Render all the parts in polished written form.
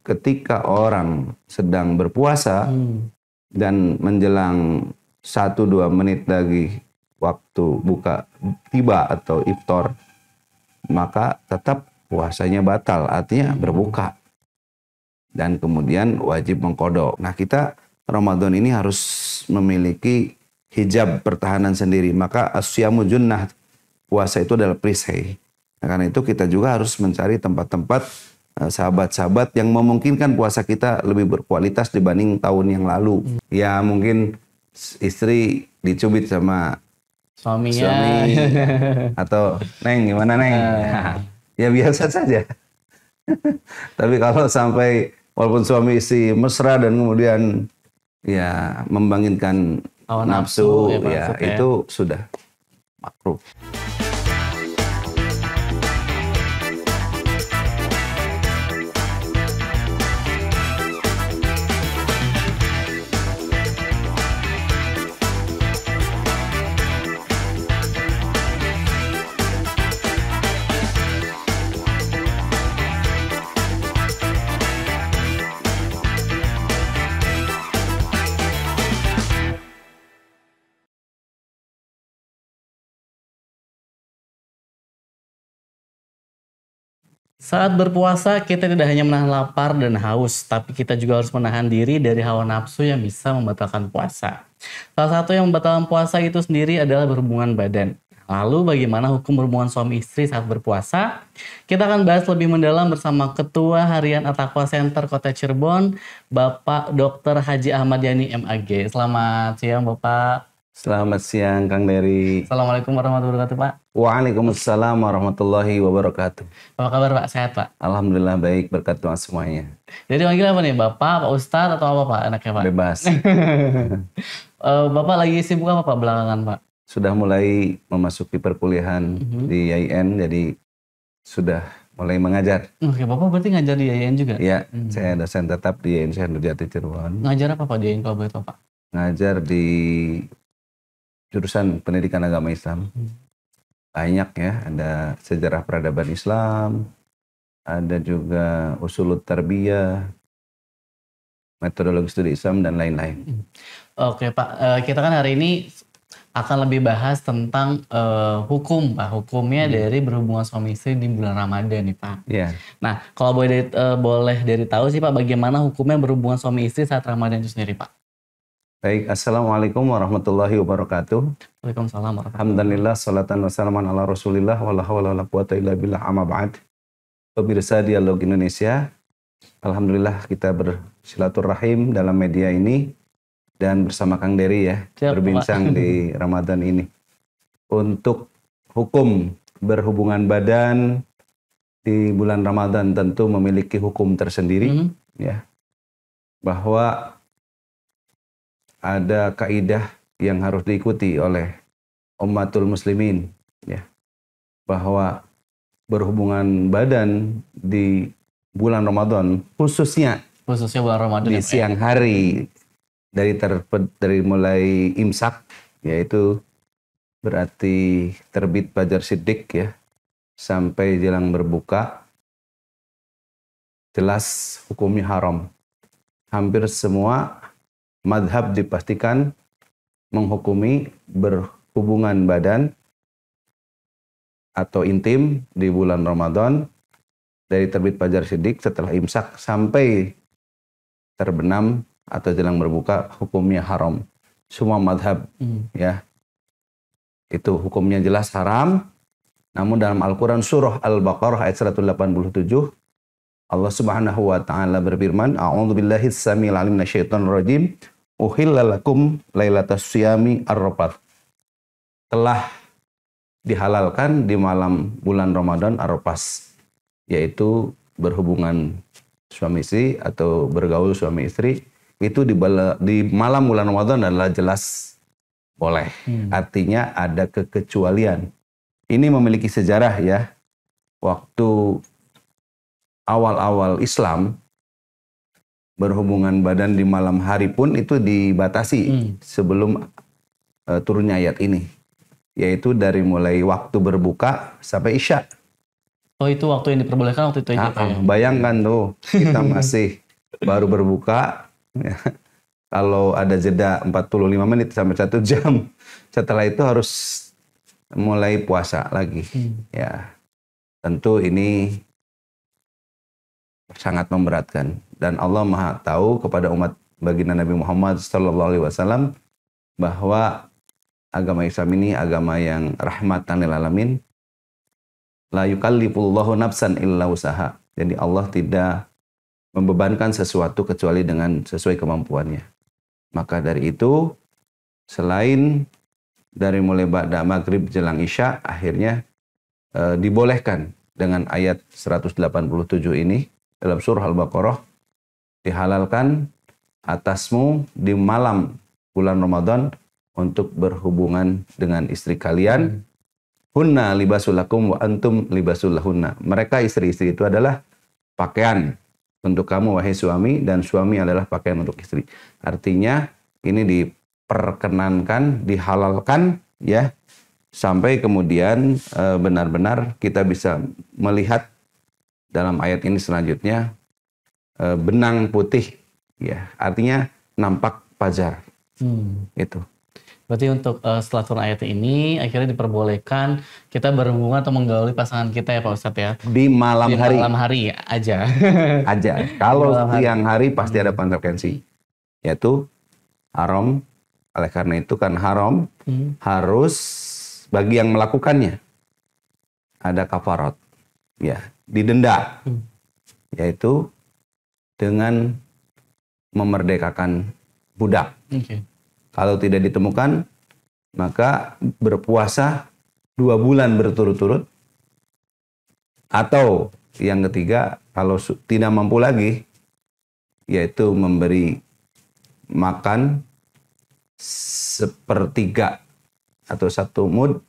ketika orang sedang berpuasa dan menjelang 1-2 menit lagi waktu buka tiba atau iftar, maka tetap puasanya batal, artinya berbuka. Dan kemudian wajib mengqadha. Nah, kita Ramadan ini harus memiliki hijab pertahanan sendiri. Maka as-siyamu junnah, puasa itu adalah perisai. Nah, karena itu kita juga harus mencari tempat-tempat sahabat-sahabat yang memungkinkan puasa kita lebih berkualitas dibanding tahun yang lalu. Ya mungkin istri dicubit sama Suaminya. suami atau Neng gimana Neng? Ya biasa saja. Tapi kalau sampai walaupun suami istri mesra dan kemudian ya membanginkan nafsu, ya itu sudah makruh. Saat berpuasa, kita tidak hanya menahan lapar dan haus, tapi kita juga harus menahan diri dari hawa nafsu yang bisa membatalkan puasa. Salah satu yang membatalkan puasa itu sendiri adalah berhubungan badan. Lalu bagaimana hukum berhubungan suami istri saat berpuasa? Kita akan bahas lebih mendalam bersama Ketua Harian At-Taqwa Center Kota Cirebon, Bapak Dr. Haji Ahmad Yani MAG. Selamat siang Bapak. Selamat siang Kang Dery. Assalamualaikum warahmatullahi wabarakatuh Pak. Waalaikumsalam warahmatullahi wabarakatuh. Apa kabar Pak? Sehat Pak? Alhamdulillah baik, berkat Tuhan semuanya. Jadi manggil apa nih? Bapak, Pak Ustadz atau apa Pak? Enaknya Pak? Bebas. Bapak lagi sibuk apa Pak belakangan Pak? Sudah mulai memasuki perkuliahan di YIN, jadi sudah mulai mengajar. Oke, Bapak berarti ngajar di YIN juga? Ya, saya dosen tetap di YIN Syekh Nurjati Cirebon. Ngajar apa Pak di YIN kalau boleh tahu Pak? Ngajar di jurusan pendidikan agama Islam. Banyak ya, ada sejarah peradaban Islam, ada juga usulut tarbiyah, metodologi studi Islam, dan lain-lain. Oke Pak, kita kan hari ini akan lebih bahas tentang hukum Pak, hukumnya dari berhubungan suami istri di bulan Ramadan nih Pak. Ya. Nah, kalau boleh dari tahu sih Pak, bagaimana hukumnya berhubungan suami istri saat Ramadan itu sendiri Pak? Baik, Assalamualaikum warahmatullahi wabarakatuh. Waalaikumsalam warahmatullahi wabarakatuh. Alhamdulillah, salatan wassalaman ala rasulillah, wala hawla wala quwata illa billah, amma ba'd. Pemirsa Dialog Indonesia, Alhamdulillah kita bersilaturahim dalam media ini dan bersama Kang Dery ya, berbincang di Ramadan ini. Untuk hukum berhubungan badan di bulan Ramadan tentu memiliki hukum tersendiri, ya, bahwa ada kaidah yang harus diikuti oleh ummatul muslimin, ya, bahwa berhubungan badan di bulan Ramadan khususnya bulan Ramadan di siang hari dari mulai imsak, yaitu berarti terbit fajar siddiq ya, sampai jelang berbuka, jelas hukumnya haram. Hampir semua madhab dipastikan menghukumi berhubungan badan atau intim di bulan Ramadan dari terbit fajar siddiq setelah imsak sampai terbenam atau jelang berbuka, hukumnya haram. Semua madhab ya, itu hukumnya jelas haram. Namun dalam Al-Quran surah Al-Baqarah ayat 187, Allah Subhanahu wa taala berfirman, A'udzubillahi as-sami'il 'alim minasyaitonir rajim. Uhilla lakum lailatas siyami ar-rafath. Telah dihalalkan di malam bulan Ramadan ar-rafath, yaitu berhubungan suami istri atau bergaul suami istri, itu di malam bulan Ramadan adalah jelas boleh. Artinya ada kekecualian. Ini memiliki sejarah ya. Waktu awal-awal Islam, berhubungan badan di malam hari pun itu dibatasi sebelum turunnya ayat ini. Yaitu dari mulai waktu berbuka sampai Isya. Oh itu waktu yang diperbolehkan waktu itu aja Pak ya? Bayangkan tuh, kita masih baru berbuka, ya. Kalau ada jeda 45 menit sampai 1 jam, setelah itu harus mulai puasa lagi. Ya, tentu ini sangat memberatkan. Dan Allah Maha tahu kepada umat baginda Nabi Muhammad SAW bahwa agama Islam ini agama yang rahmatan lil alamin. La yukallifullahu nafsan illa usaha. Jadi Allah tidak membebankan sesuatu kecuali dengan sesuai kemampuannya. Maka dari itu, selain dari mulai ba'da maghrib jelang isya, akhirnya dibolehkan dengan ayat 187 ini dalam surah Al-Baqarah, dihalalkan atasmu di malam bulan Ramadan untuk berhubungan dengan istri kalian. Hunna libasul lakum wa antum libasul lahunna. Mereka istri-istri itu adalah pakaian untuk kamu wahai suami, dan suami adalah pakaian untuk istri. Artinya ini diperkenankan, dihalalkan ya, sampai kemudian benar-benar kita bisa melihat dalam ayat ini selanjutnya benang putih ya, artinya nampak fajar. Itu. Berarti untuk setelah turun ayat ini akhirnya diperbolehkan kita berhubungan atau menggauli pasangan kita ya Pak Ustadz ya. Di malam hari. Di malam hari aja. Kalau siang hari pasti ada konsekuensi. Yaitu haram. Oleh karena itu kan haram harus bagi yang melakukannya ada kafarat. Ya, didenda. Yaitu dengan memerdekakan budak. Kalau tidak ditemukan, maka berpuasa 2 bulan berturut-turut. Atau yang ketiga, kalau tidak mampu lagi, yaitu memberi makan 1/3 atau 1 mud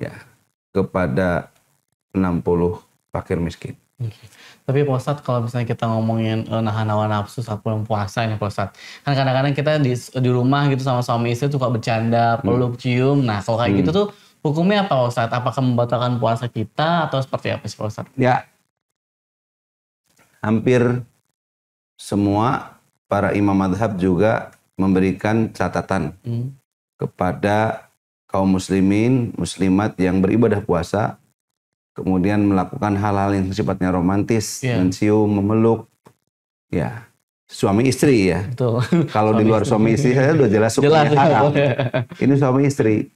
ya, kepada 60 fakir miskin. Tapi Pak Ustadz, kalau misalnya kita ngomongin nahan hawa nafsu saat bulan puasa ini Pak Ustadz, kan kadang-kadang kita di rumah gitu sama suami istri suka bercanda, peluk, cium. Nah kalau kayak gitu tuh hukumnya apa Pak Ustadz? Apakah membatalkan puasa kita atau seperti apa sih Pak Ustadz? Ya, hampir semua para imam madhab juga memberikan catatan kepada kaum muslimin, muslimat yang beribadah puasa, kemudian melakukan hal-hal yang sifatnya romantis, mencium, memeluk, ya suami istri ya. Betul. Kalau di luar suami istri saya udah jelas hukumnya haram. Ini suami istri.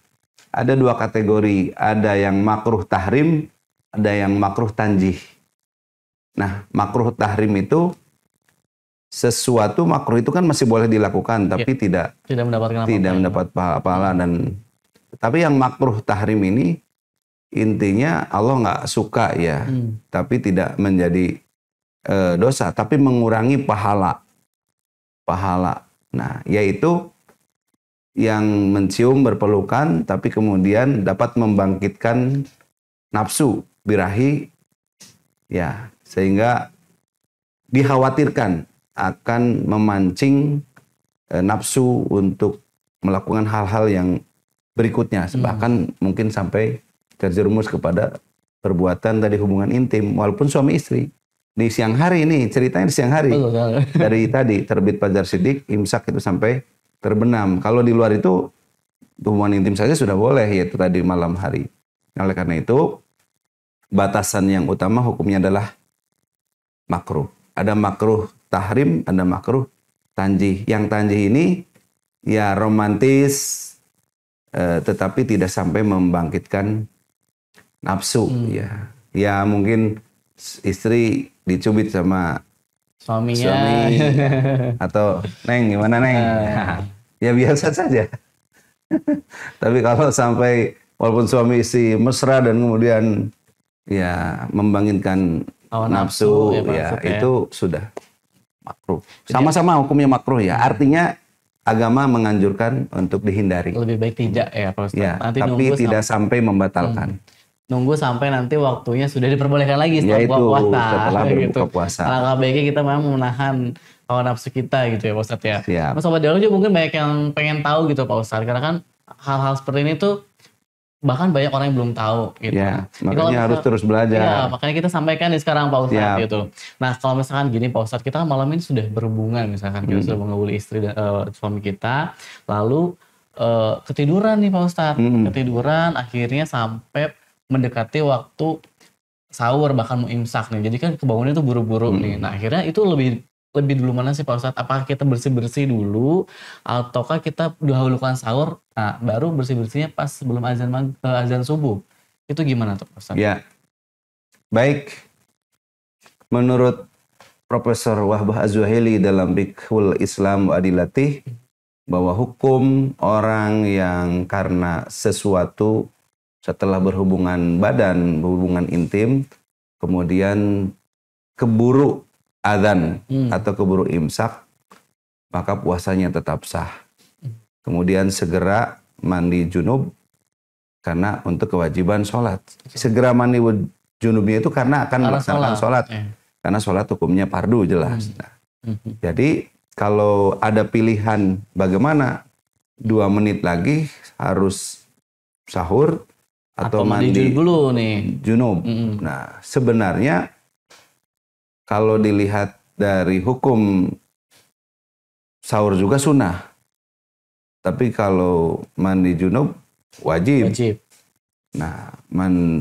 Ada 2 kategori, ada yang makruh tahrim, ada yang makruh tanjih. Nah, makruh tahrim itu sesuatu makruh itu kan masih boleh dilakukan, tapi tidak mendapat pahala. Dan tapi yang makruh tahrim ini intinya Allah nggak suka ya, tapi tidak menjadi dosa, tapi mengurangi pahala. Nah, yaitu yang mencium, berpelukan, tapi kemudian dapat membangkitkan nafsu birahi, ya, sehingga dikhawatirkan akan memancing nafsu untuk melakukan hal-hal yang berikutnya, bahkan mungkin sampai terjerumus kepada perbuatan tadi hubungan intim walaupun suami istri. Di siang hari ini, ceritanya di siang hari. Dari tadi terbit fajar siddiq, imsak itu sampai terbenam. Kalau di luar itu hubungan intim saja sudah boleh, yaitu tadi malam hari. Oleh karena itu batasan yang utama hukumnya adalah makruh. Ada makruh tahrim, ada makruh tanjih. Yang tanjih ini ya romantis, tetapi tidak sampai membangkitkan nafsu. Ya mungkin istri dicubit sama suaminya, suami, atau neng gimana neng, ya biasa saja. Tapi kalau sampai walaupun suami istri mesra dan kemudian ya membangkitkan nafsu ya itu sudah makruh. Sama-sama hukumnya makruh ya. Artinya agama menganjurkan untuk dihindari. Lebih baik tidak ya Pak Ustadz. Ya, tapi tidak sampai membatalkan. Nunggu sampai nanti waktunya sudah diperbolehkan lagi setelah puasa. Setelah berbuka puasa. Alangkah baiknya kita memang menahan hawa nafsu kita gitu ya Pak Ustadz ya. Siap. Mas Sobat Dialog juga mungkin banyak yang pengen tahu gitu Pak Ustadz. Karena kan hal-hal seperti ini tuh bahkan banyak orang yang belum tahu gitu. Ya, Jadi kalau makanya harus terus Iya, belajar. makanya kita sampaikan nih sekarang Pak Ustadz Siap. gitu. Nah, kalau misalkan gini Pak Ustadz, kita kan malam ini sudah berhubungan, misalkan kita sudah mengabuli istri dan suami kita, lalu ketiduran nih Pak Ustadz, ketiduran akhirnya sampai mendekati waktu sahur bahkan mau imsak nih. Jadi kan kebangunnya tuh buru-buru nih. Nah, akhirnya itu lebih dulu mana sih Pak Ustadz? Apakah kita bersih-bersih dulu ataukah kita dahulukan sahur, nah baru bersih-bersihnya pas sebelum azan subuh? Itu gimana tuh Pak Ustadz? Ya, baik. Menurut Profesor Wahbah Az-Zuhaili dalam Fiqhul Islam wa Adilatih, bahwa hukum orang yang karena sesuatu setelah berhubungan badan, berhubungan intim, kemudian keburu adzan atau keburu imsak, maka puasanya tetap sah. Kemudian segera mandi junub karena untuk kewajiban sholat. Segera mandi junubnya itu karena akan melaksanakan sholat. Karena sholat hukumnya fardu jelas. Nah, jadi kalau ada pilihan bagaimana 2 menit lagi harus sahur atau mandi dulu nih junub. Nah, sebenarnya kalau dilihat dari hukum sahur juga sunnah. Tapi kalau mandi junub wajib. Nah,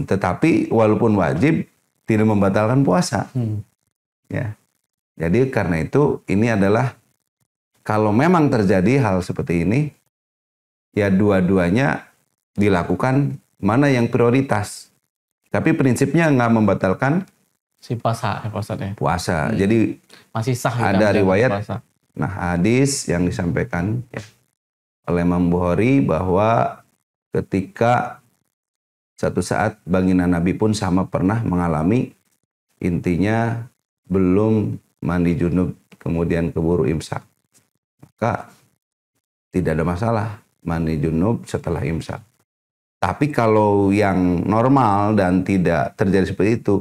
tetapi walaupun wajib tidak membatalkan puasa. Ya. Jadi karena itu ini adalah kalau memang terjadi hal seperti ini, ya dua-duanya dilakukan, mana yang prioritas. Tapi prinsipnya nggak membatalkan si puasa ya. Puasa. Jadi masih sah ada riwayat, nah hadis yang disampaikan ya, oleh Imam Bukhari bahwa ketika satu saat baginda Nabi pun sama pernah mengalami, intinya belum mandi junub kemudian keburu imsak, maka tidak ada masalah mandi junub setelah imsak. Tapi kalau yang normal dan tidak terjadi seperti itu,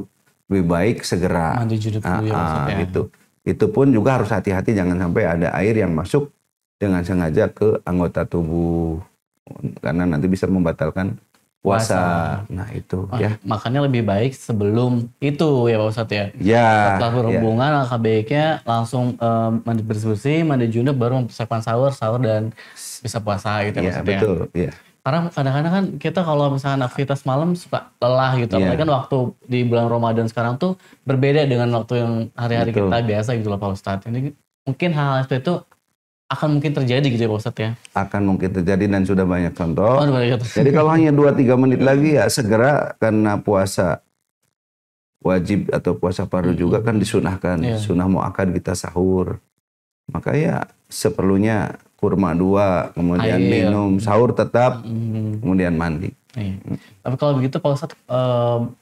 lebih baik segera mandi junub dulu ya, gitu. Itu pun juga harus hati-hati, jangan sampai ada air yang masuk dengan sengaja ke anggota tubuh, karena nanti bisa membatalkan puasa. Nah itu ya. Makanya lebih baik sebelum itu ya Pak Ustadz ya. Ya. Setelah berhubungan langkah baiknya langsung mandi bersih-bersih, mandi junub, baru mempersiapkan sahur dan bisa puasa gitu ya Pak Ustadz ya. Betul, ya. Karena kadang-kadang kan kita kalau misalkan aktivitas malam suka lelah gitu. Apalagi kan waktu di bulan Ramadan sekarang tuh berbeda dengan waktu yang hari-hari kita biasa gitu loh Pak Ustadz. Ini mungkin hal-hal seperti itu akan mungkin terjadi gitu ya Pak Ustadz ya? Akan mungkin terjadi dan sudah banyak contoh. Jadi kalau hanya 2-3 menit lagi ya segera, karena puasa wajib atau puasa fardu juga kan disunahkan. Sunnah muakkad kita sahur. Maka ya seperlunya kurma 2, kemudian minum, sahur tetap, kemudian mandi. Tapi kalau begitu Pak Ustadz,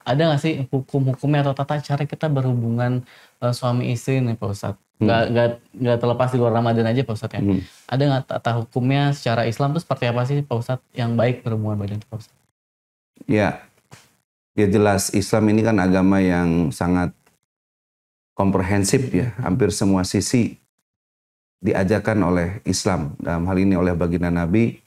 ada nggak sih hukum-hukumnya atau tata cara kita berhubungan suami istri nih Pak Ustadz? Nggak terlepas di luar Ramadan aja Pak Ustadz ya. Ada nggak tata hukumnya secara Islam tuh seperti apa sih Pak Ustadz yang baik berhubungan badan Pak Ustadz? Ya jelas Islam ini kan agama yang sangat komprehensif ya. Hampir semua sisi diajarkan oleh Islam. Dalam hal ini oleh baginda Nabi,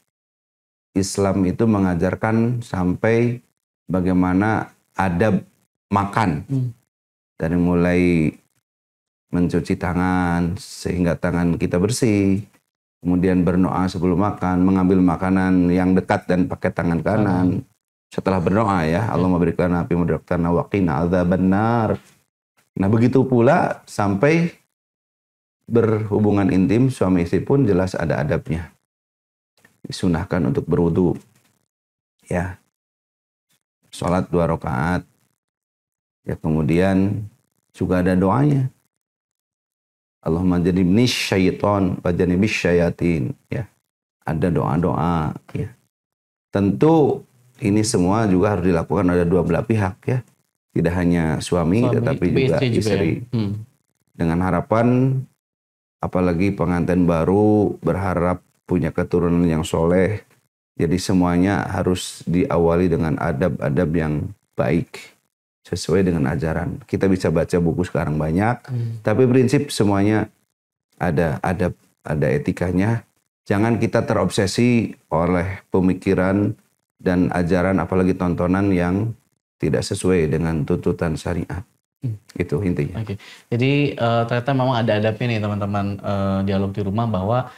Islam itu mengajarkan sampai bagaimana adab makan. Dari mulai mencuci tangan sehingga tangan kita bersih, kemudian berdoa sebelum makan, mengambil makanan yang dekat dan pakai tangan kanan. Setelah berdoa ya, Allah memberikan api mudrakana wa qina adzabannar. Nah begitu pula sampai berhubungan intim suami istri pun jelas ada adabnya. Disunahkan untuk berwudu, ya, sholat 2 rakaat, ya, kemudian juga ada doanya. Allahumma janibni syaiton wa janibis syayatin, ya. Ada doa-doa, ya. Tentu ini semua juga harus dilakukan oleh dua belah pihak, ya. Tidak hanya suami tetapi juga istri. Dengan harapan, apalagi pengantin baru berharap punya keturunan yang soleh. Jadi semuanya harus diawali dengan adab-adab yang baik, sesuai dengan ajaran. Kita bisa baca buku sekarang banyak, tapi prinsip semuanya ada adab, ada etikanya. Jangan kita terobsesi oleh pemikiran dan ajaran apalagi tontonan yang tidak sesuai dengan tuntutan syariat. Itu intinya. Oke. Jadi ternyata memang ada adabnya nih teman-teman dialog di rumah bahwa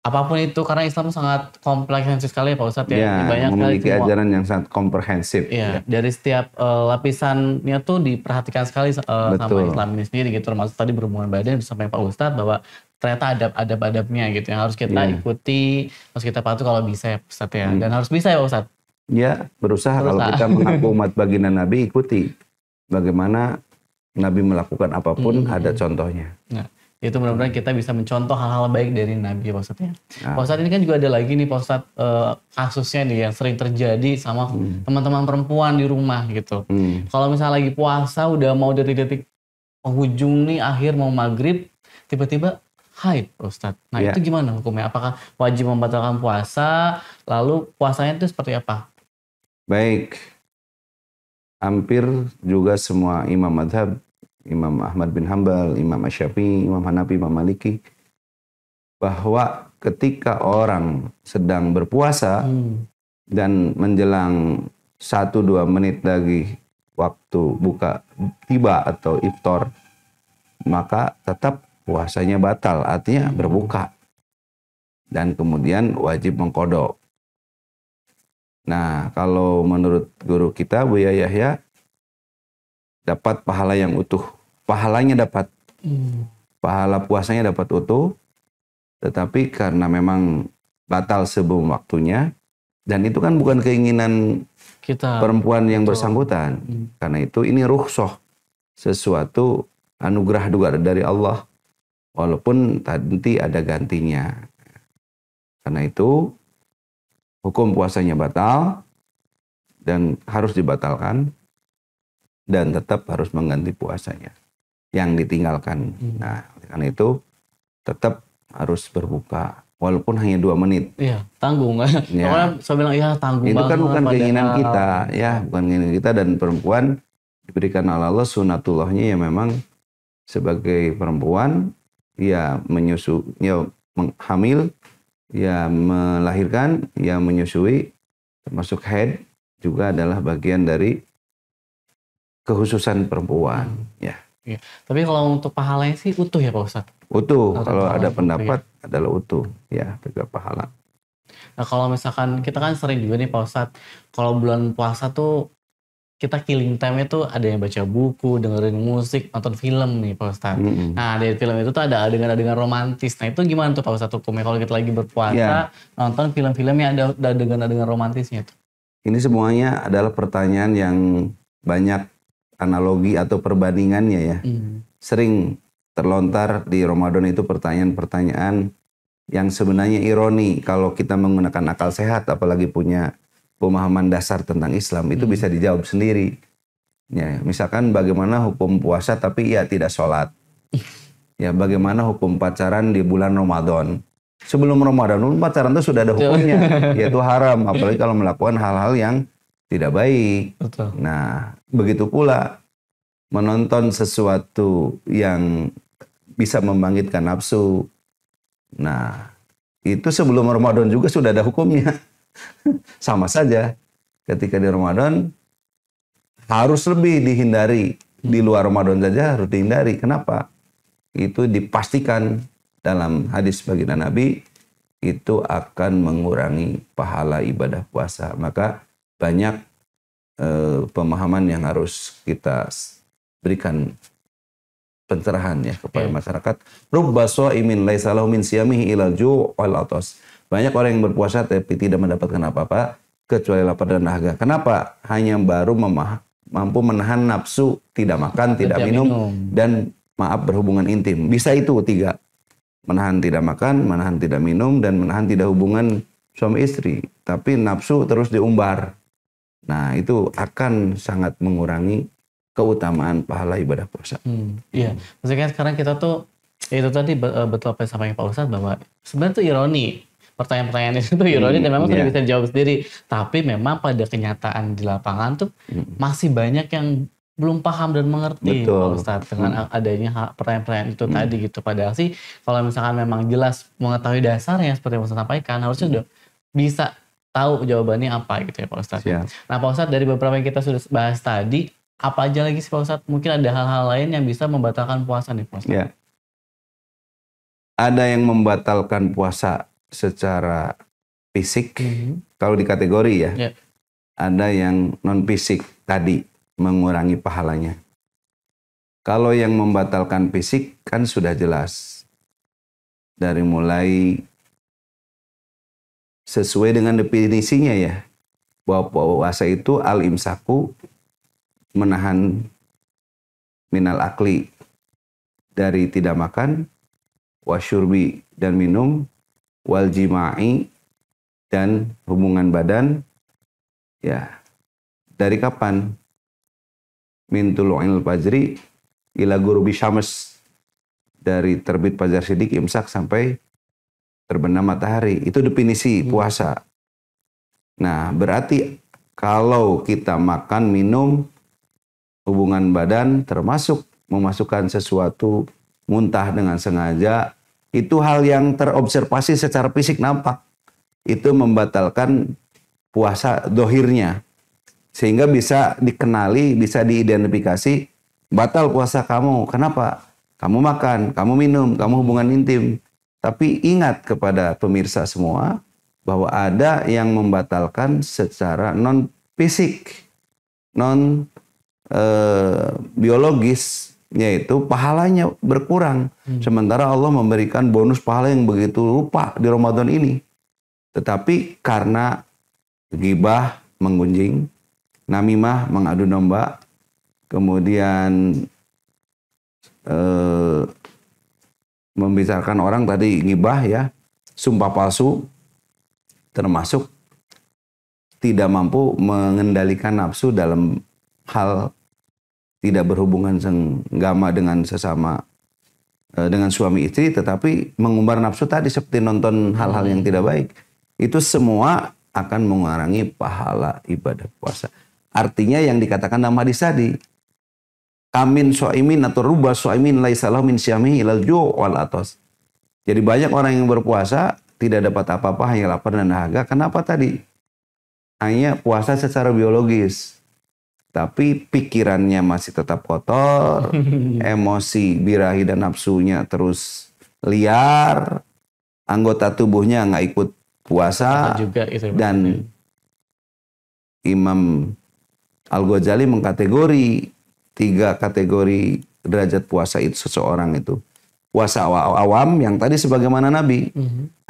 apapun itu karena Islam sangat komprehensif sekali ya Pak Ustadz ya. Ya, Banyak sekali memiliki ajaran yang sangat komprehensif. Iya, dari setiap lapisannya tuh diperhatikan sekali sama Betul. Islam ini sendiri gitu. Termasuk tadi berhubungan badan sampai Pak Ustadz bahwa ternyata adab-adabnya gitu yang harus kita ikuti, harus kita patuh kalau bisa ya Pak Ustadz ya. Dan harus bisa ya Pak Ustadz. Ya, berusaha kalau kita mengaku umat baginda Nabi, ikuti bagaimana Nabi melakukan apapun, ada contohnya. Nah, itu mudah-mudahan kita bisa mencontoh hal-hal baik dari Nabi Pak Ustadz ya. Pak Ustadz ini kan juga ada lagi nih Pak Ustadz kasusnya nih yang sering terjadi sama teman-teman perempuan di rumah gitu. Kalau misalnya lagi puasa udah mau detik-detik penghujung nih akhir mau maghrib tiba-tiba haid Pak Ustadz. Nah itu gimana hukumnya? Apakah wajib membatalkan puasa? Lalu puasanya itu seperti apa? Baik, hampir juga semua imam madhab, Imam Ahmad bin Hambal, Imam Asy-Syafi'i, Imam Hanafi, Imam Maliki, bahwa ketika orang sedang berpuasa dan menjelang 1-2 menit lagi waktu buka tiba atau iftar, maka tetap puasanya batal, artinya berbuka. Dan kemudian wajib mengqadha. Nah, kalau menurut guru kita, Buya Yahya, dapat pahala yang utuh. Pahalanya dapat. Pahala puasanya dapat utuh. Tetapi karena memang batal sebelum waktunya. Dan itu kan bukan keinginan kita, perempuan yang bersangkutan. Karena itu ini rukhsah. Sesuatu anugerah juga dari Allah. Walaupun nanti ada gantinya. Karena itu hukum puasanya batal dan harus dibatalkan dan tetap harus mengganti puasanya yang ditinggalkan. Nah, karena itu tetap harus berbuka walaupun hanya 2 menit. Iya, tanggung kan. Ya. Karena saya bilang ya tanggung itu banget. Kan bukan keinginan kita, ya, bukan keinginan kita, dan perempuan diberikan oleh Allah sunatullahnya ya memang sebagai perempuan ya hamil, ya melahirkan, ya menyusui, termasuk haid juga adalah bagian dari kekhususan perempuan. Ya. Ya. Tapi kalau untuk pahalanya sih utuh ya Pak Ustadz? Utuh, kalau ada pendapat adalah utuh, ya, juga pahala. Nah kalau misalkan kita kan sering juga nih Pak Ustadz, kalau bulan puasa tuh kita killing time itu ada yang baca buku, dengerin musik, nonton film nih Pak Ustadz. Nah dari film itu tuh ada adegan-adegan romantis. Nah itu gimana tuh Pak Ustadz hukumnya kalau kita lagi berpuasa nonton film-film yang ada adegan-adegan romantisnya tuh? Ini semuanya adalah pertanyaan yang banyak analogi atau perbandingannya ya. Sering terlontar di Ramadan itu pertanyaan-pertanyaan yang sebenarnya ironi kalau kita menggunakan akal sehat, apalagi punya pemahaman dasar tentang Islam, itu bisa dijawab sendiri. Ya, misalkan bagaimana hukum puasa tapi ya tidak sholat. Ya, bagaimana hukum pacaran di bulan Ramadan. Sebelum Ramadan pacaran itu sudah ada hukumnya, yaitu haram, apalagi kalau melakukan hal-hal yang tidak baik. Betul. Nah, begitu pula menonton sesuatu yang bisa membangkitkan nafsu. Nah, itu sebelum Ramadan juga sudah ada hukumnya. Sama saja, ketika di Ramadan harus lebih dihindari. Di luar Ramadan saja harus dihindari. Kenapa? Itu dipastikan dalam hadis baginda Nabi, itu akan mengurangi pahala ibadah puasa. Maka banyak pemahaman yang harus kita berikan pencerahan ya kepada masyarakat. Rubba sha'imin laisa lahu min siyamihi ilal ju' wal atas. Banyak orang yang berpuasa tapi tidak mendapatkan apa-apa kecuali lapar dan dahaga. Kenapa? Hanya baru mampu menahan nafsu, tidak makan, tidak minum, dan berhubungan intim. Bisa itu 3. Menahan tidak makan, menahan tidak minum, dan menahan tidak hubungan suami istri. Tapi nafsu terus diumbar. Nah, itu akan sangat mengurangi keutamaan pahala ibadah puasa. Iya, maksudnya sekarang kita tuh itu tadi betul apa yang disampaikan Pak Ustadz bahwa sebenarnya itu ironi. Pertanyaan-pertanyaan itu ironi dan memang sudah bisa dijawab sendiri. Tapi memang pada kenyataan di lapangan tuh masih banyak yang belum paham dan mengerti Pak Ustadz dengan adanya pertanyaan-pertanyaan itu tadi gitu. Padahal sih kalau misalkan memang jelas mengetahui dasarnya seperti yang Ustadz sampaikan, harusnya udah bisa tahu jawabannya apa gitu ya Pak Ustadz. Siap. Nah Pak Ustadz, dari beberapa yang kita sudah bahas tadi, apa aja lagi sih Pak Ustadz? Mungkin ada hal-hal lain yang bisa membatalkan puasa nih Pak Ustadz. Ya. Ada yang membatalkan puasa secara fisik, kalau di kategori ya. Ya. Ada yang non fisik tadi, mengurangi pahalanya. Kalau yang membatalkan fisik kan sudah jelas. Dari mulai sesuai dengan definisinya ya. Bahwa puasa itu al-imsaku, menahan minal akli, dari tidak makan, wasyurbi dan minum, wal jima'i dan hubungan badan. Ya. Dari kapan? Min tulu'il fajri ila ghurubi syams, dari terbit fajar siddiq imsak sampai terbenam matahari. Itu definisi puasa. Nah, berarti kalau kita makan, minum, hubungan badan, termasuk memasukkan sesuatu, muntah dengan sengaja, itu hal yang terobservasi secara fisik nampak. Itu membatalkan puasa dohirnya. Sehingga bisa dikenali, bisa diidentifikasi, batal puasa kamu. Kenapa? Kamu makan, kamu minum, kamu hubungan intim. Tapi ingat kepada pemirsa semua, bahwa ada yang membatalkan secara non fisik, non biologis, yaitu pahalanya berkurang. Sementara Allah memberikan bonus pahala yang begitu rupa di Ramadan ini. Tetapi karena ghibah, menggunjing, namimah, mengadu domba, kemudian membicarakan orang tadi, ghibah ya, sumpah palsu, termasuk tidak mampu mengendalikan nafsu dalam hal tidak berhubungan senggama dengan sesama, dengan suami istri, tetapi mengumbar nafsu tadi seperti nonton hal-hal yang tidak baik. Itu semua akan mengurangi pahala ibadah puasa. Artinya yang dikatakan dalam hadis tadi, kamin so'imin atau rubah so'imin laisalah min syamihi ilal ju' wal atas. Jadi banyak orang yang berpuasa tidak dapat apa-apa, hanya lapar dan dahaga. Kenapa tadi? Hanya puasa secara biologis. Tapi pikirannya masih tetap kotor, emosi, birahi dan nafsunya terus liar, anggota tubuhnya nggak ikut puasa. Juga itu, dan Imam Al-Ghazali mengkategori 3 kategori derajat puasa itu seseorang itu. Puasa awam yang tadi sebagaimana Nabi,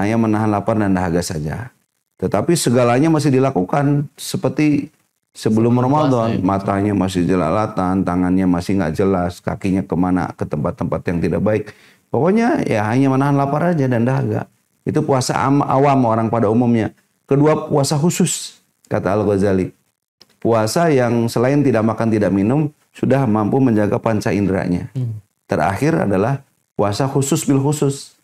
hanya menahan lapar dan dahaga saja. Tetapi segalanya masih dilakukan seperti sebelum Ramadan. Matanya masih jelalatan, tangannya masih nggak jelas, kakinya kemana, ke tempat-tempat yang tidak baik. Pokoknya ya hanya menahan lapar aja dan dahaga. Itu puasa awam orang pada umumnya. Kedua, puasa khusus, kata Al-Ghazali. Puasa yang selain tidak makan, tidak minum, sudah mampu menjaga panca inderanya. Terakhir adalah puasa khusus bil khusus,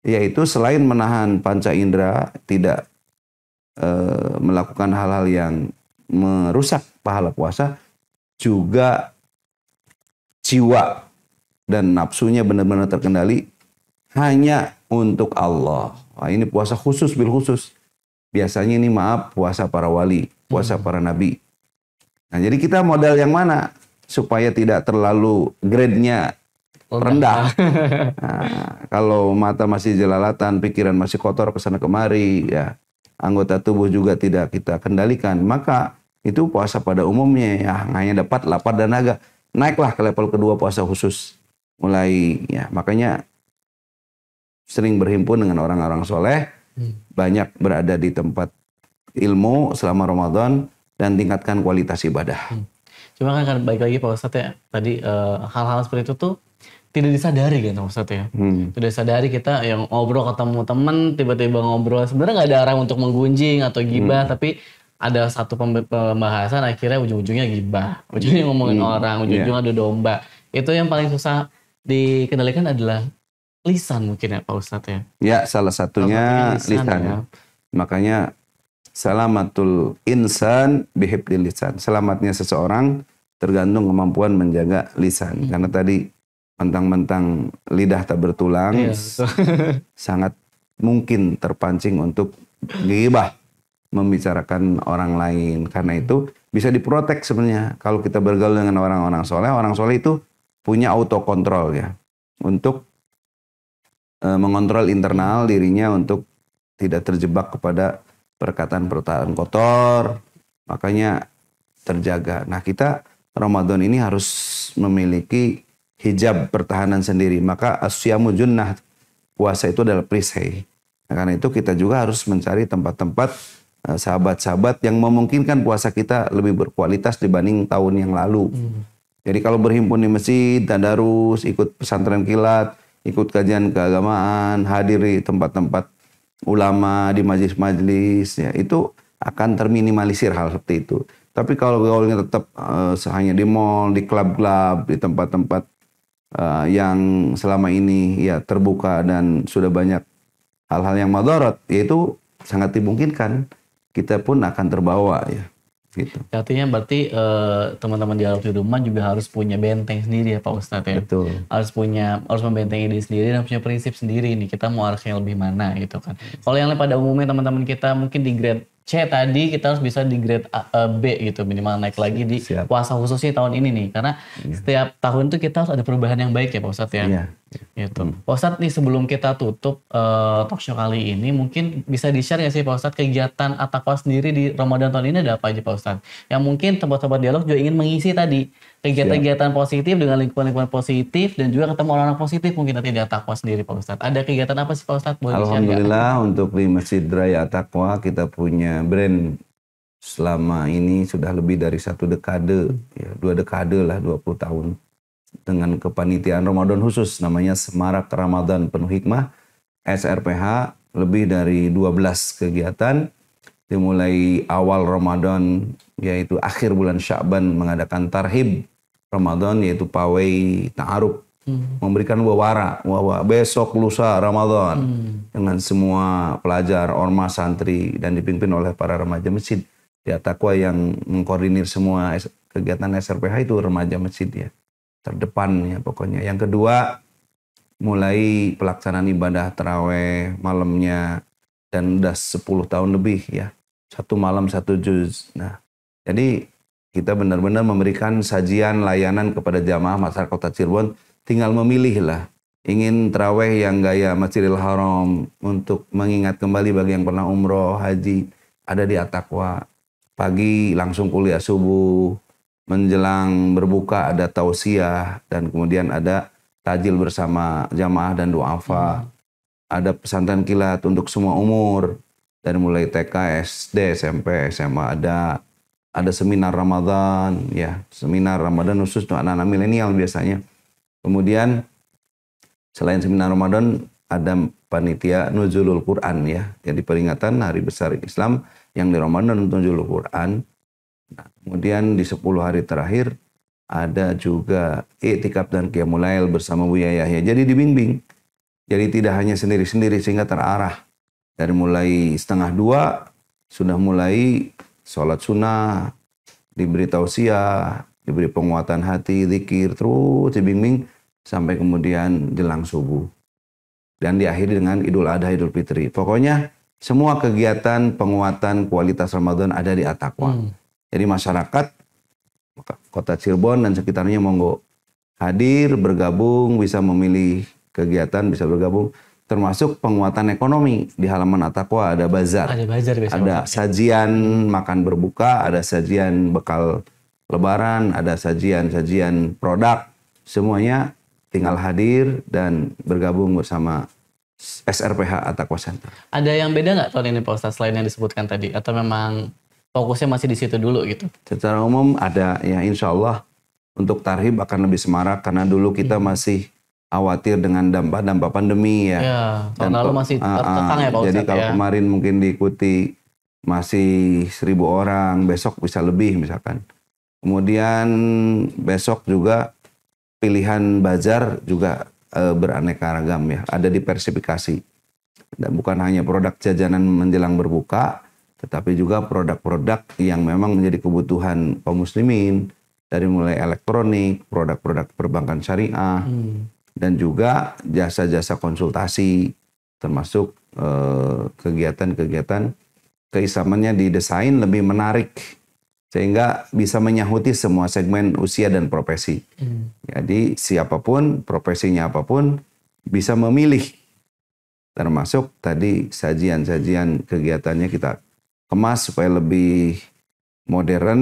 yaitu selain menahan panca indera, tidak melakukan hal-hal yang merusak pahala puasa, juga jiwa dan nafsunya benar-benar terkendali hanya untuk Allah. Wah, ini puasa khusus bil khusus. Biasanya ini puasa para wali, puasa para nabi. Nah, jadi kita modal yang mana supaya tidak terlalu grade-nya rendah. Nah, kalau mata masih jelalatan, pikiran masih kotor kesana kemari, ya anggota tubuh juga tidak kita kendalikan, maka itu puasa pada umumnya ya hanya dapat lapar dan dahaga. Naiklah ke level kedua puasa khusus. Mulai ya, makanya sering berhimpun dengan orang-orang soleh, banyak berada di tempat ilmu selama Ramadan dan tingkatkan kualitas ibadah. Cuma kan baik lagi Pak Ustadz ya, tadi hal-hal seperti itu tuh tidak disadari kan Pak Ustadz ya. Tidak disadari kita yang ngobrol ketemu teman, tiba-tiba ngobrol. Sebenarnya nggak ada arah untuk menggunjing atau gibah, tapi ada satu pembahasan akhirnya ujung-ujungnya gibah. Ujungnya ngomongin orang, ujung-ujungnya adu domba. Itu yang paling susah dikendalikan adalah lisan mungkin ya Pak Ustadz ya. Ya, salah satunya lisan. Ya. Makanya salamatul insan bihifdil lisan. Selamatnya seseorang tergantung kemampuan menjaga lisan. Karena tadi mentang-mentang lidah tak bertulang, sangat mungkin terpancing untuk ghibah. membicarakan orang lain. Karena itu bisa diprotek sebenarnya. Kalau kita bergaul dengan orang soleh itu punya autokontrol ya. Untuk mengontrol internal dirinya untuk tidak terjebak kepada perkataan-perkataan kotor. Makanya terjaga. Nah kita Ramadan ini harus memiliki hijab pertahanan sendiri. Maka asyamu junnah, puasa itu adalah perisai. Nah, karena itu kita juga harus mencari tempat-tempat sahabat-sahabat yang memungkinkan puasa kita lebih berkualitas dibanding tahun yang lalu. Jadi kalau berhimpun di masjid, tadarus, ikut pesantren kilat, ikut kajian keagamaan, hadir di tempat-tempat ulama, di majelis-majelis, ya itu akan terminimalisir hal seperti itu. Tapi kalau gaulnya tetap hanya di mall, di klub-klub, di tempat-tempat yang selama ini ya terbuka dan sudah banyak hal-hal yang madharat, yaitu sangat dimungkinkan kita pun akan terbawa ya. Gitu. Artinya berarti teman-teman dialog di rumah juga harus punya benteng sendiri ya Pak Ustadz ya. Betul. Harus membentengi diri sendiri dan punya prinsip sendiri nih, kita mau arahnya lebih mana gitu kan. Kalau yang pada umumnya teman-teman kita mungkin di grade C tadi, kita harus bisa di grade B gitu, minimal naik lagi di puasa khususnya tahun ini nih. Karena setiap tahun tuh kita harus ada perubahan yang baik ya Pak Ustadz ya. Iya. Gitu. Pak Ustadz nih sebelum kita tutup talkshow kali ini, mungkin bisa di-share nggak sih Pak Ustadz kegiatan At-Taqwa sendiri di Ramadan tahun ini ada apa aja Pak Ustadz? Yang mungkin tempat-tempat dialog juga ingin mengisi tadi kegiatan-kegiatan positif dengan lingkungan-lingkungan positif dan juga ketemu orang-orang positif mungkin nanti di At-Taqwa sendiri Pak Ustadz. Ada kegiatan apa sih Pak Ustadz? Boleh Alhamdulillah untuk di Masjid Raya At-Taqwa kita punya brand selama ini sudah lebih dari 1 dekade, ya 2 dekade lah, 20 tahun. Dengan kepanitiaan Ramadan khusus namanya Semarak Ramadan Penuh Hikmah, SRPH, lebih dari 12 kegiatan. Dimulai awal Ramadan yaitu akhir bulan Sya'ban mengadakan tarhib Ramadan yaitu pawai ta'aruf, memberikan wawara besok lusa Ramadan dengan semua pelajar, ormas, santri dan dipimpin oleh para remaja masjid di At-Taqwa yang mengkoordinir semua kegiatan SRPH itu remaja masjid ya. Terdepan ya pokoknya. Yang kedua, mulai pelaksanaan ibadah taraweh malamnya dan udah 10 tahun lebih ya. 1 malam 1 juz. Nah, jadi kita benar-benar memberikan sajian layanan kepada jamaah masyarakat Kota Cirebon, tinggal memilih lah. Ingin taraweh yang gaya Masjidil Haram untuk mengingat kembali bagi yang pernah umroh, haji, ada di At-Taqwa. Pagi langsung kuliah subuh, menjelang berbuka ada tausiah dan kemudian ada tajil bersama jamaah dan duafa. Ada pesantren kilat untuk semua umur dari mulai TK, SD, SMP, SMA ada seminar Ramadan ya, seminar Ramadan khusus untuk anak-anak milenial biasanya. Kemudian selain seminar Ramadan ada panitia Nuzulul Quran ya, jadi peringatan hari besar Islam yang di Ramadan Nuzulul Quran. Nah, kemudian di 10 hari terakhir ada juga i'tikaf dan qiyamul lail bersama Buya Yahya. Jadi dibimbing. Jadi tidak hanya sendiri-sendiri sehingga terarah. Dari mulai 1:30 sudah mulai sholat sunnah, diberi tausiah, diberi penguatan hati, zikir, terus dibimbing sampai kemudian jelang subuh. Dan diakhiri dengan Idul Adha, Idul Fitri. Pokoknya semua kegiatan penguatan kualitas Ramadan ada di At-Taqwa. Jadi masyarakat Kota Cirebon dan sekitarnya monggo hadir, bergabung, bisa memilih kegiatan, bisa bergabung. Termasuk penguatan ekonomi. Di halaman At-Taqwa ada bazar. Ada bazar biasa. Ada sajian makan berbuka, ada sajian bekal lebaran, ada sajian produk. Semuanya tinggal hadir dan bergabung bersama SRPH At-Taqwa Center. Ada yang beda nggak tahun ini Pak Ustadz selain yang disebutkan tadi? Atau memang fokusnya masih di situ dulu gitu? Secara umum ada ya, insya Allah untuk tarhib akan lebih semarak karena dulu kita masih khawatir dengan dampak pandemi ya. Ya, tahun lalu masih terkekang ya Pak Ustadz. Jadi kalau kemarin mungkin diikuti masih 1.000 orang, besok bisa lebih misalkan. Kemudian besok juga pilihan bazar juga beraneka ragam ya, ada diversifikasi. Dan bukan hanya produk jajanan menjelang berbuka, tetapi juga produk-produk yang memang menjadi kebutuhan kaum muslimin, dari mulai elektronik, produk-produk perbankan syariah, dan juga jasa-jasa konsultasi, termasuk kegiatan-kegiatan keislamannya didesain lebih menarik sehingga bisa menyahuti semua segmen usia dan profesi. Jadi siapapun, profesinya apapun bisa memilih. Termasuk tadi sajian-sajian kegiatannya kita kemas supaya lebih modern,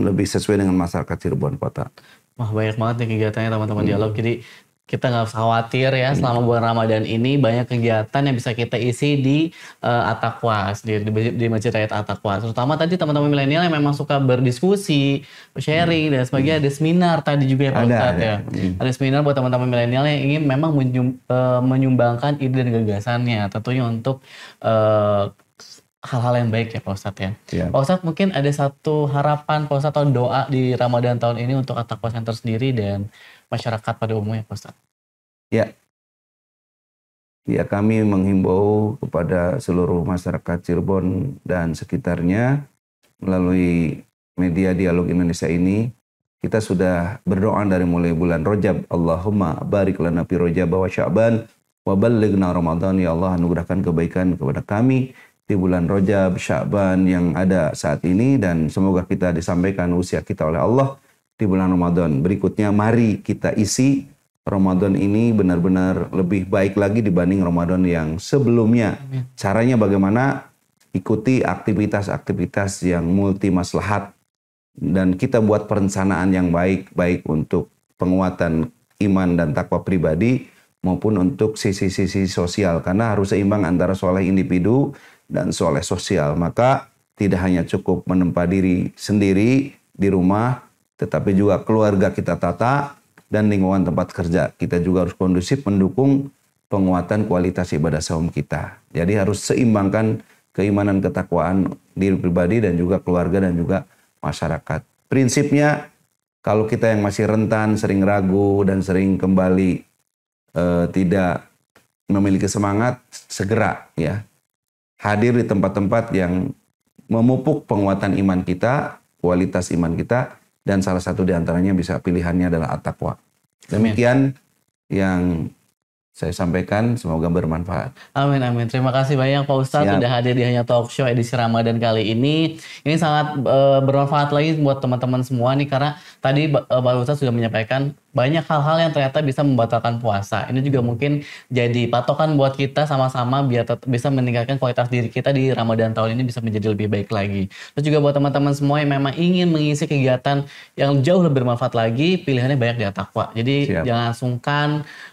lebih sesuai dengan masyarakat Cirebon Kota. Wah, banyak banget nih kegiatannya teman-teman dialog. Jadi kita nggak usah khawatir ya, selama bulan Ramadan ini banyak kegiatan yang bisa kita isi di At-Taqwa, di Masjid Raya At-Taqwa. Terutama tadi teman-teman milenial yang memang suka berdiskusi, sharing dan sebagainya. Ada seminar tadi juga ya Pak Ustadz ya. Ada seminar buat teman-teman milenial yang ingin memang menyumbangkan ide dan gagasannya, tentunya untuk hal-hal yang baik ya Pak Ustadz ya. Pak Ustadz, mungkin ada satu harapan Pak Ustadz atau doa di Ramadan tahun ini untuk At-Taqwa Center sendiri dan masyarakat pada umumnya Pak Ustadz. Ya, kami menghimbau kepada seluruh masyarakat Cirebon dan sekitarnya melalui media Dialog Indonesia ini. Kita sudah berdoa dari mulai bulan Rajab. Allahumma barik lana fi Rajab wa Sya'ban wa ballighna Ramadan. Ya Allah, anugerahkan kebaikan kepada kami di bulan Rajab, Sya'ban yang ada saat ini, dan semoga kita disampaikan usia kita oleh Allah di bulan Ramadan. Berikutnya mari kita isi Ramadan ini benar-benar lebih baik lagi dibanding Ramadan yang sebelumnya. Caranya bagaimana? Ikuti aktivitas-aktivitas yang multi maslahat dan kita buat perencanaan yang baik untuk penguatan iman dan takwa pribadi maupun untuk sisi-sisi sosial, karena harus seimbang antara soleh individu dan soleh sosial. Maka tidak hanya cukup menempa diri sendiri di rumah, tetapi juga keluarga kita tata dan lingkungan tempat kerja. Kita juga harus kondusif mendukung penguatan kualitas ibadah saum kita. Jadi harus seimbangkan keimanan ketakwaan diri pribadi dan juga keluarga dan juga masyarakat. Prinsipnya kalau kita yang masih rentan, sering ragu dan sering kembali tidak memiliki semangat, segera ya hadir di tempat-tempat yang memupuk penguatan iman kita, kualitas iman kita, dan salah satu di antaranya bisa pilihannya adalah At-Taqwa. Demikian yang saya sampaikan, semoga bermanfaat. Amin, amin. Terima kasih banyak Pak Ustadz sudah hadir di Hanya Talk Show edisi Ramadan kali ini. Ini sangat bermanfaat lagi buat teman-teman semua nih, karena tadi Pak Ustadz sudah menyampaikan banyak hal-hal yang ternyata bisa membatalkan puasa. Ini juga mungkin jadi patokan buat kita sama-sama biar bisa meningkatkan kualitas diri kita di Ramadan tahun ini bisa menjadi lebih baik lagi. Terus juga buat teman-teman semua yang memang ingin mengisi kegiatan yang jauh lebih bermanfaat lagi, pilihannya banyak di At-Taqwa. Jadi jangan sungkan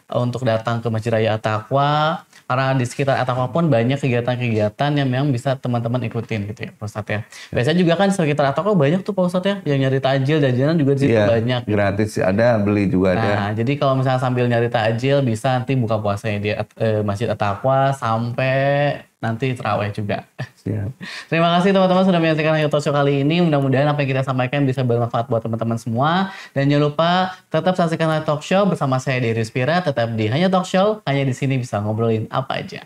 untuk datang ke Masjid Raya At-Taqwa, karena di sekitar At-Taqwa pun banyak kegiatan-kegiatan yang memang bisa teman-teman ikutin gitu ya Pak Ustadz ya. Biasanya juga kan sekitar At-Taqwa banyak tuh Pak Ustadz ya, yang nyari takjil, jajanan juga di situ banyak. Gratis ada, beli juga ada. Nah, jadi kalau misalnya sambil nyari takjil bisa nanti buka puasanya di Masjid At-Taqwa sampai nanti tarawih juga. Terima kasih teman-teman sudah menyaksikan Hanya Talk Show kali ini. Mudah-mudahan apa yang kita sampaikan bisa bermanfaat buat teman-teman semua. Dan jangan lupa tetap saksikan Hanya Talk Show bersama saya Dery Spira. Tetap di Hanya Talk Show. Hanya di sini bisa ngobrolin apa aja.